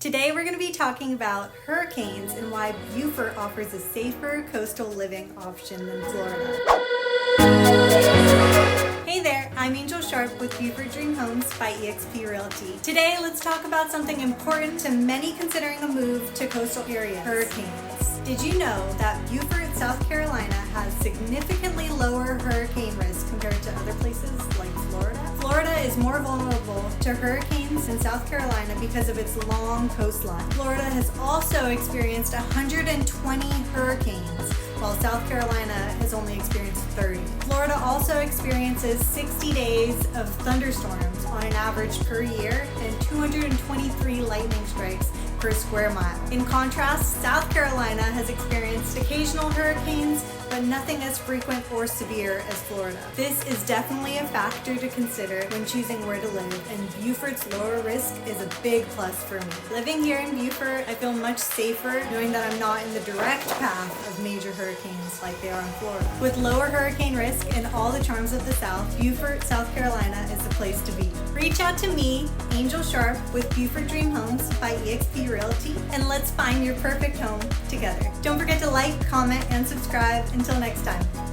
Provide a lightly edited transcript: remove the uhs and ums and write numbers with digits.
Today we're going to be talking about hurricanes and why Beaufort offers a safer coastal living option than Florida. Hey there, I'm Angel Sharp with Beaufort Dream Homes by eXp Realty. Today let's talk about something important to many considering a move to coastal areas, hurricanes. Did you know that Beaufort, South Carolina has significantly lower hurricane risk compared to other places like Florida? Florida is more vulnerable to hurricanes than South Carolina because of its long coastline. Florida has also experienced 120 hurricanes, while South Carolina has only experienced 30. Florida also experiences 60 days of thunderstorms on an average per year and 223 lightning strikes per square mile. In contrast, South Carolina has experienced occasional hurricanes, but nothing as frequent or severe as Florida. This is definitely a factor to consider when choosing where to live, and Beaufort's lower risk is a big plus for me. Living here in Beaufort, I feel much safer knowing that I'm not in the direct path of major hurricanes like they are in Florida. With lower hurricane risk and all the charms of the South, Beaufort, South Carolina is the place to be. Reach out to me, Angel Sharp, with Beaufort Dream Homes by eXp Realty, and let's find your perfect home together. Don't forget to like, comment, and subscribe. Until next time.